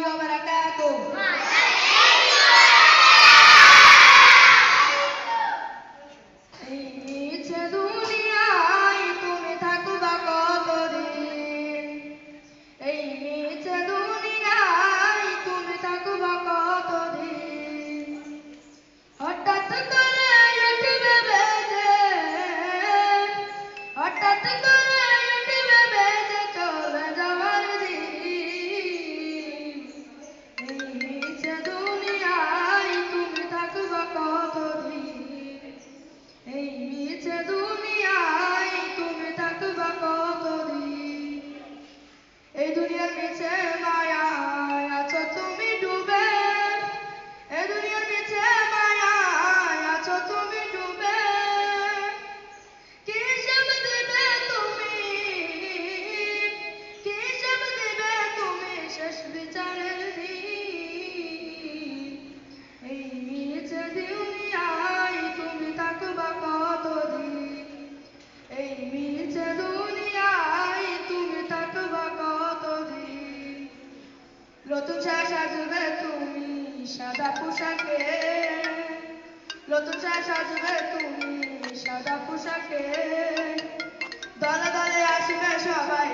wabarakatuh. এই মিছে দুনিয়ায় তুমি থাকবা কতদিন? এই মিছে দুনিয়ায় তুমি থাকবা কতদিন? হঠাৎ করে উঠবে বেজে, হঠাৎ করে উঠবে বেজে চলে যাওয়ার দিন। এই মিছে দুনিয়ায় তুমি থাকবা কতদিন? এই মিছে দুনিয়ায় তুমি থাকবা কতদিন? এই দুনিয়ার মিছে মায়ায় আছো তুমি ডুবে, এই দুনিয়ার মিছে মায়ায় আছো তুমি ডুবে। কি হিসাব দিবে তুমি, কি হিসাব দিবে তুমি শেষ বিচারের দিন? এই মিছে দুনিয়ায় তুমি থাকবা কতদিন? এই মিছে দুনিয়ায় তুমি থাকবা কতদিন? নতুন সাজ সাজবে তুমি সাদা পোশাকে, নতুন সাজ সাজবে তুমি সাদা পোশাকে। দলে দলে আসবে সবাই